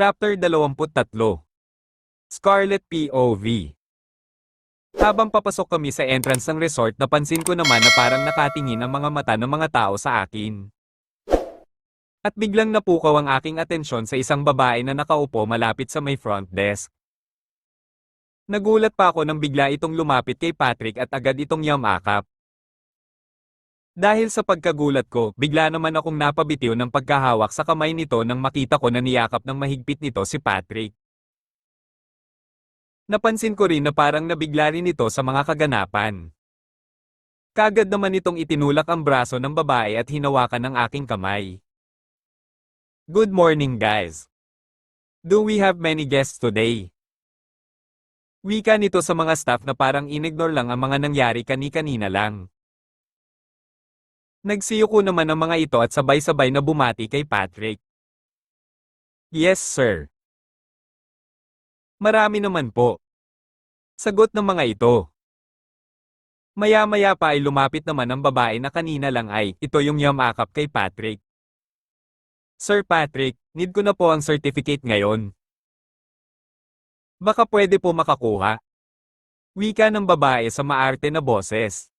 Chapter 23. Scarlet POV. Habang papasok kami sa entrance ng resort, napansin ko naman na parang nakatingin ang mga mata ng mga tao sa akin. At biglang napukaw ang aking atensyon sa isang babae na nakaupo malapit sa may front desk. Nagulat pa ako nang bigla itong lumapit kay Patrick at agad itong yamakap. Dahil sa pagkagulat ko, bigla naman akong napabitiw ng pagkahawak sa kamay nito nang makita ko na niyakap ng mahigpit nito si Patrick. Napansin ko rin na parang nabigla rin ito sa mga kaganapan. Kagad naman itong itinulak ang braso ng babae at hinawakan ng aking kamay. Good morning guys. Do we have many guests today? Wika nito sa mga staff na parang inignore lang ang mga nangyari kani-kanina lang. Nagsiyuko naman ang mga ito at sabay-sabay na bumati kay Patrick. Yes sir. Marami naman po. Sagot ng mga ito. Maya-maya pa ay lumapit naman ang babae na kanina lang ay, ito yung yamakap kay Patrick. Sir Patrick, need ko na po ang certificate ngayon. Baka pwede po makakuha. Wika ng babae sa maarte na boses.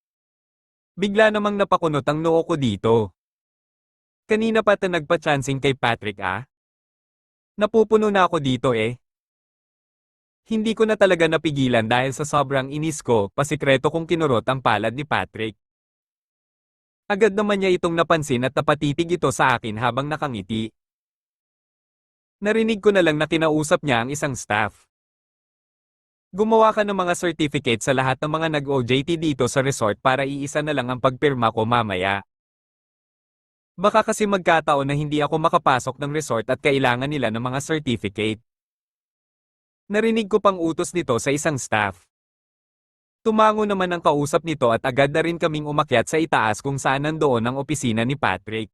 Bigla namang napakunot ang noo ko dito. Kanina pa nagpa-chancing kay Patrick ah? Napupuno na ako dito eh. Hindi ko na talaga napigilan dahil sa sobrang inis ko, pasikreto kong kinurot ang palad ni Patrick. Agad naman niya itong napansin at napatitig ito sa akin habang nakangiti. Narinig ko na lang na kinausap niya ang isang staff. Gumawa ka ng mga certificate sa lahat ng mga nag-OJT dito sa resort para iisa na lang ang pagpirma ko mamaya. Baka kasi magkataon na hindi ako makapasok ng resort at kailangan nila ng mga certificate. Narinig ko pang utos nito sa isang staff. Tumango naman ang kausap nito at agad na rin kaming umakyat sa itaas kung saan nandoon ang opisina ni Patrick.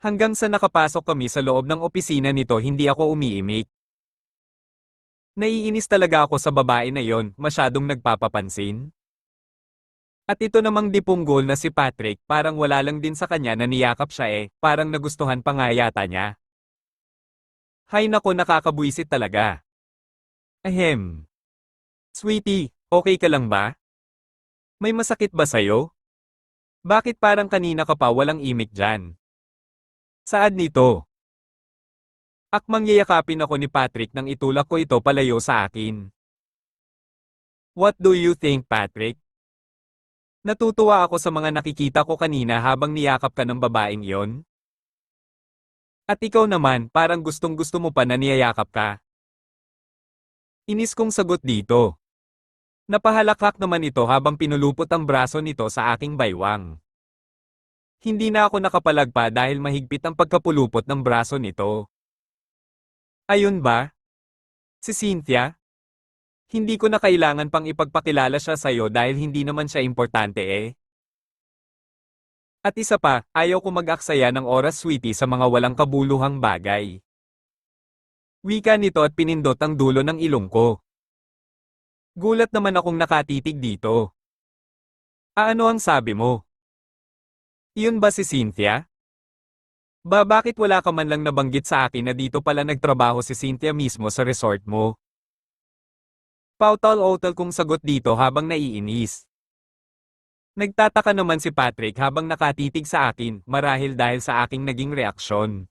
Hanggang sa nakapasok kami sa loob ng opisina nito hindi ako umiimik. Naiinis talaga ako sa babae na yon, masyadong nagpapapansin. At ito namang dipunggol na si Patrick, parang wala lang din sa kanya na niyakap siya eh, parang nagustuhan pa nga yata niya. Hay nako, nakakabwisit talaga. Ahem. Sweetie, okay ka lang ba? May masakit ba sa'yo? Bakit parang kanina ka pa walang imik dyan? Saan nito? Akmang yayakapin ako ni Patrick nang itulak ko ito palayo sa akin. What do you think, Patrick? Natutuwa ako sa mga nakikita ko kanina habang niyakap ka ng babaeng iyon. At ikaw naman, parang gustong-gusto mo pa na niyayakap ka. Inis kong sagot dito. Napahalakhak naman ito habang pinulupot ang braso nito sa aking baywang. Hindi na ako nakapalag pa dahil mahigpit ang pagkapulupot ng braso nito. Ayun ba? Si Cynthia? Hindi ko na kailangan pang ipagpakilala siya sa'yo dahil hindi naman siya importante eh. At isa pa, ayaw ko mag-aksaya ng oras sweetie sa mga walang kabuluhang bagay. Wika nito at pinindot ang dulo ng ilong ko. Gulat naman akong nakatitig dito. Ano ang sabi mo? Iyon ba si Cynthia? Bakit wala ka man lang nabanggit sa akin na dito pala nagtrabaho si Cynthia mismo sa resort mo? Pautal-utal kong sagot dito habang naiinis. Nagtataka naman si Patrick habang nakatitig sa akin, marahil dahil sa aking naging reaksyon.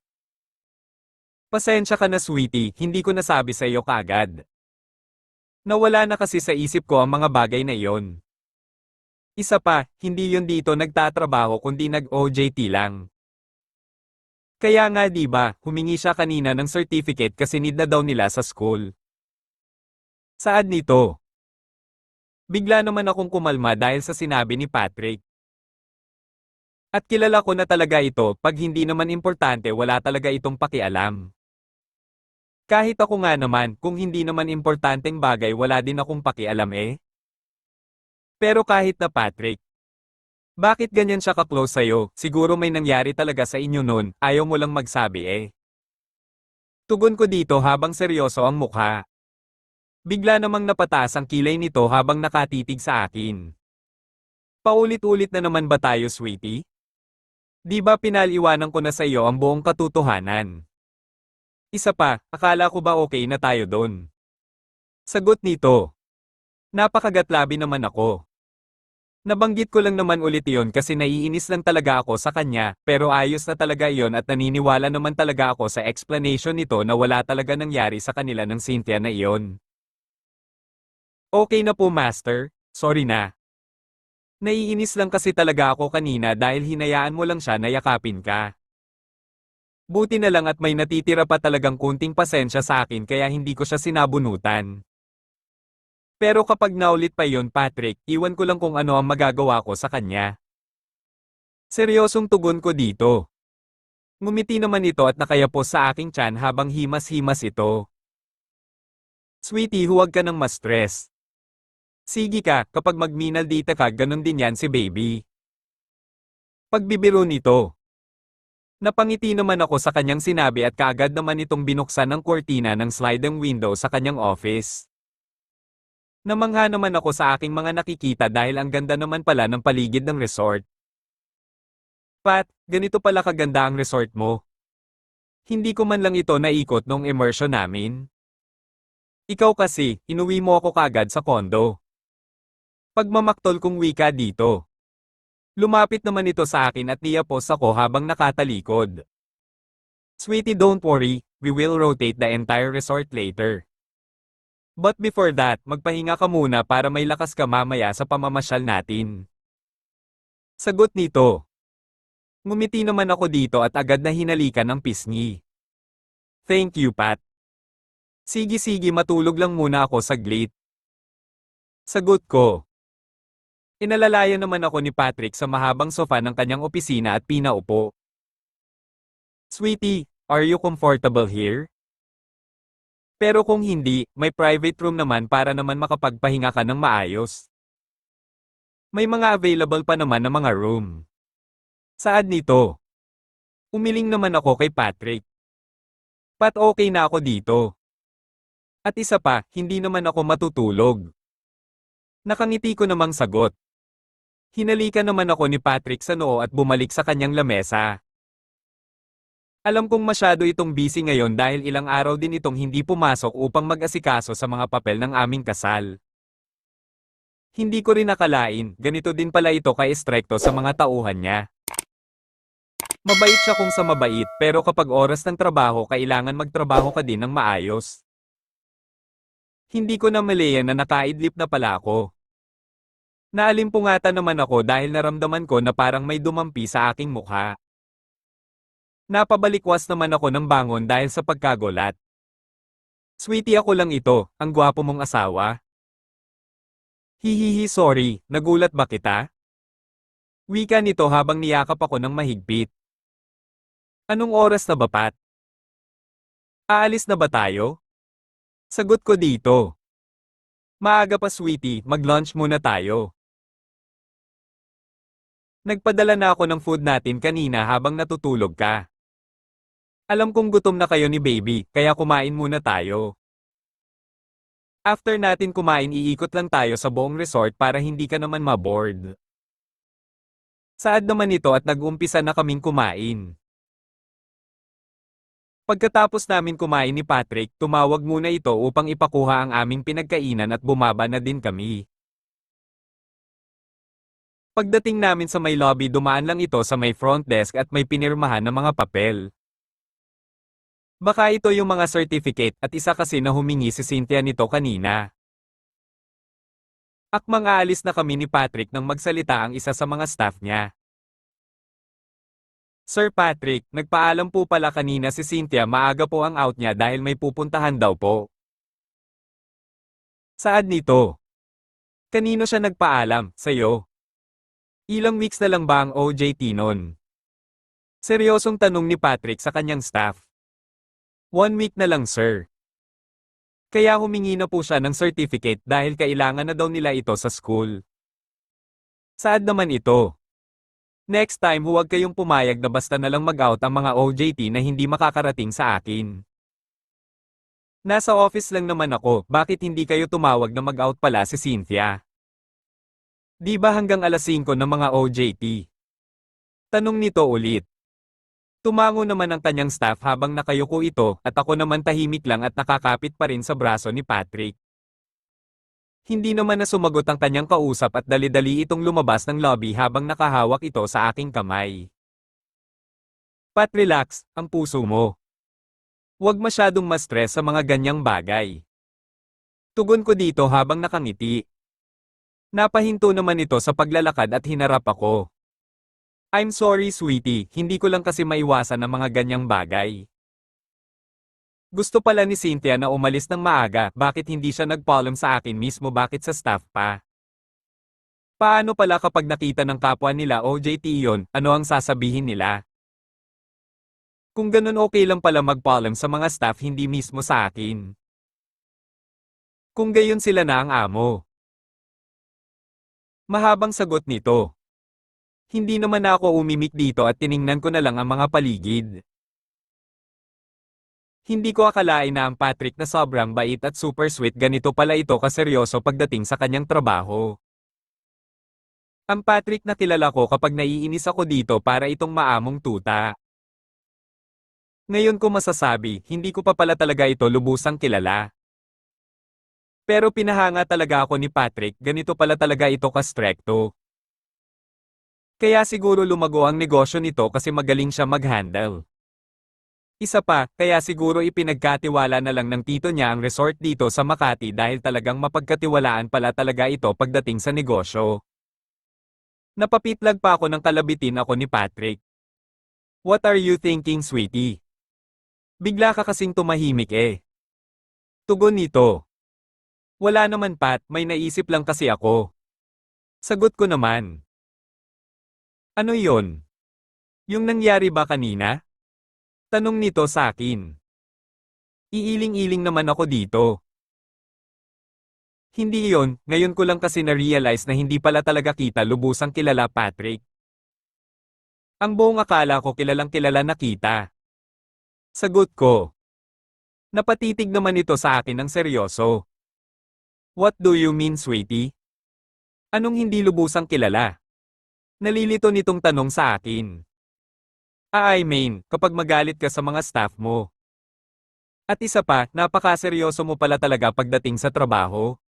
Pasensya ka na sweetie, hindi ko nasabi sa iyo kaagad. Nawala na kasi sa isip ko ang mga bagay na iyon. Isa pa, hindi yun dito nagtatrabaho kundi nag-OJT lang. Kaya nga di ba, humingi siya kanina ng certificate kasi need na daw nila sa school. Saan nito? Bigla naman akong kumalma dahil sa sinabi ni Patrick. At kilala ko na talaga ito, pag hindi naman importante wala talaga itong pakialam. Kahit ako nga naman, kung hindi naman importanteng bagay wala din akong pakialam eh. Pero kahit na Patrick, bakit ganyan siya ka-close sa'yo? Siguro may nangyari talaga sa inyo nun, ayaw mo lang magsabi eh. Tugon ko dito habang seryoso ang mukha. Bigla namang napataas ang kilay nito habang nakatitig sa akin. Paulit-ulit na naman ba tayo sweetie? Di ba pinaliwanan ko na sa iyo ang buong katotohanan? Isa pa, akala ko ba okay na tayo doon? Sagot nito. Napakagatlabi naman ako. Nabanggit ko lang naman ulit iyon kasi naiinis lang talaga ako sa kanya, pero ayos na talaga iyon at naniniwala naman talaga ako sa explanation nito na wala talaga nangyari sa kanila ng Cynthia na iyon. Okay na po master, sorry na. Naiinis lang kasi talaga ako kanina dahil hinayaan mo lang siya na yakapin ka. Buti na lang at may natitira pa talagang kunting pasensya sa akin kaya hindi ko siya sinabunutan. Pero kapag naulit pa yon Patrick, iwan ko lang kung ano ang magagawa ko sa kanya. Seryosong tugon ko dito. Ngumiti naman ito at nakayapos sa aking tiyan habang himas-himas ito. Sweetie, huwag ka nang ma-stress. Sige ka, kapag magminal dita ka ganun din yan si baby. Pagbibiro nito. Napangiti naman ako sa kanyang sinabi at kaagad naman itong binuksan ng kurtina ng sliding window sa kanyang office. Namangha naman ako sa aking mga nakikita dahil ang ganda naman pala ng paligid ng resort. Pat, ganito pala kaganda ang resort mo. Hindi ko man lang ito naikot nung immersion namin. Ikaw kasi, inuwi mo ako kaagad sa kondo. Pagmamaktol kong wika dito. Lumapit naman ito sa akin at niyapos ako habang nakatalikod. Sweetie, don't worry, we will rotate the entire resort later. But before that, magpahinga ka muna para may lakas ka mamaya sa pamamasyal natin. Sagot nito. Ngumiti naman ako dito at agad na hinalikan ng pisngi. Thank you, Pat. Sige matulog lang muna ako saglit. Sagot ko. Inalalayan naman ako ni Patrick sa mahabang sofa ng kanyang opisina at pinaupo. Sweetie, are you comfortable here? Pero kung hindi, may private room naman para naman makapagpahinga ka ng maayos. May mga available pa naman na mga room. Saad nito? Umiling naman ako kay Patrick. Pat, okay na ako dito. At isa pa, hindi naman ako matutulog. Nakangiti ko namang sagot. Hinalikan naman ako ni Patrick sa noo at bumalik sa kanyang lamesa. Alam kong masyado itong busy ngayon dahil ilang araw din itong hindi pumasok upang mag-asikaso sa mga papel ng aming kasal. Hindi ko rin nakalain, ganito din pala ito ka-estrekto sa mga tauhan niya. Mabait siya kung sa mabait, pero kapag oras ng trabaho kailangan magtrabaho ka din ng maayos. Hindi ko na maleyan na nakaidlip na pala ako. Naalimpungatan naman ako dahil naramdaman ko na parang may dumampi sa aking mukha. Napabalikwas naman ako ng bangon dahil sa pagkagulat. Sweetie, ako lang ito, ang gwapo mong asawa. Hihihi, sorry, nagulat ba kita? Wika nito habang niyakap ako ng mahigpit. Anong oras na ba, Pat? Aalis na ba tayo? Sagot ko dito. Maaga pa, sweetie, mag-lunch muna tayo. Nagpadala na ako ng food natin kanina habang natutulog ka. Alam kong gutom na kayo ni baby, kaya kumain muna tayo. After natin kumain iikot lang tayo sa buong resort para hindi ka naman ma-bored. Saad naman ito at nag-umpisa na kaming kumain. Pagkatapos namin kumain ni Patrick, tumawag muna ito upang ipakuha ang aming pinagkainan at bumaba na din kami. Pagdating namin sa may lobby dumaan lang ito sa may front desk at may pinirmahan na mga papel. Baka ito yung mga certificate at isa kasi na humingi si Cynthia nito kanina. Akmang aalis na kami ni Patrick nang magsalita ang isa sa mga staff niya. Sir Patrick, nagpaalam po pala kanina si Cynthia maaga po ang out niya dahil may pupuntahan daw po. Saad nito? Kanino siya nagpaalam, sa'yo? Ilang weeks na lang ba ang OJT nun? Seryosong tanong ni Patrick sa kanyang staff. 1 week na lang, sir. Kaya humingi na po siya ng certificate dahil kailangan na daw nila ito sa school. Saad naman ito? Next time huwag kayong pumayag na basta na lang mag-out ang mga OJT na hindi makakarating sa akin. Nasa office lang naman ako, bakit hindi kayo tumawag na mag-out pala si Cynthia? Di ba hanggang alas 5 ng mga OJT? Tanong nito ulit. Tumango naman ang kanyang staff habang nakayuko ito at ako naman tahimik lang at nakakapit pa rin sa braso ni Patrick. Hindi naman na sumagot ang kanyang kausap at dali-dali itong lumabas ng lobby habang nakahawak ito sa aking kamay. Pat, relax ang puso mo. Huwag masyadong ma-stress sa mga ganyang bagay. Tugon ko dito habang nakangiti. Napahinto naman ito sa paglalakad at hinarap ako. I'm sorry sweetie, hindi ko lang kasi maiwasan ang mga ganyang bagay. Gusto pala ni Cynthia na umalis ng maaga, bakit hindi siya nagpaalam sa akin mismo, bakit sa staff pa? Paano pala kapag nakita ng kapwa nila OJT yon, ano ang sasabihin nila? Kung ganun okay lang pala magpaalam sa mga staff hindi mismo sa akin. Kung gayon sila na ang amo. Mahabang sagot nito. Hindi naman ako umimik dito at tiningnan ko na lang ang mga paligid. Hindi ko akalain na ang Patrick na sobrang bait at super sweet ganito pala ito kaseryoso pagdating sa kanyang trabaho. Ang Patrick na kilala ko kapag naiinis ako dito para itong maamong tuta. Ngayon ko masasabi, hindi ko pa pala talaga ito lubusang kilala. Pero pinahanga talaga ako ni Patrick, ganito pala talaga ito ka-strekto. Kaya siguro lumago ang negosyo nito kasi magaling siya mag-handle. Isa pa, kaya siguro ipinagkatiwala na lang ng tito niya ang resort dito sa Makati dahil talagang mapagkatiwalaan pala talaga ito pagdating sa negosyo. Napapitlag pa ako ng kalabitin ako ni Patrick. What are you thinking, sweetie? Bigla ka kasing tumahimik eh. Tugon nito. Wala naman Pat, may naisip lang kasi ako. Sagot ko naman. Ano yon? Yung nangyari ba kanina? Tanong nito sa akin. Iiling-iling naman ako dito. Hindi yon, ngayon ko lang kasi na-realize na hindi pala talaga kita lubusang kilala Patrick. Ang buong akala ko kilalang kilala na kita. Sagot ko. Napatitig naman ito sa akin ng seryoso. What do you mean, sweetie? Anong hindi lubusang kilala? Nalilito nitong tanong sa akin. I mean, kapag magalit ka sa mga staff mo. At isa pa, napakaseryoso mo pala talaga pagdating sa trabaho.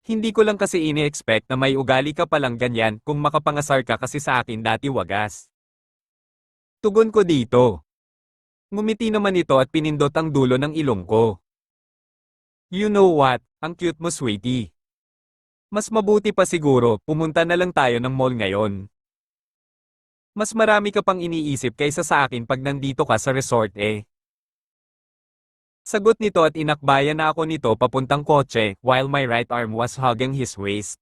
Hindi ko lang kasi ini-expect na may ugali ka palang ganyan kung makapangasar ka kasi sa akin dati wagas. Tugon ko dito. Ngumiti naman ito at pinindot ang dulo ng ilong ko. You know what, ang cute mo sweetie. Mas mabuti pa siguro, pumunta na lang tayo ng mall ngayon. Mas marami ka pang iniisip kaysa sa akin pag nandito ka sa resort eh. Sagot nito at inakbayan na ako nito papuntang kotse, while my right arm was hugging his waist.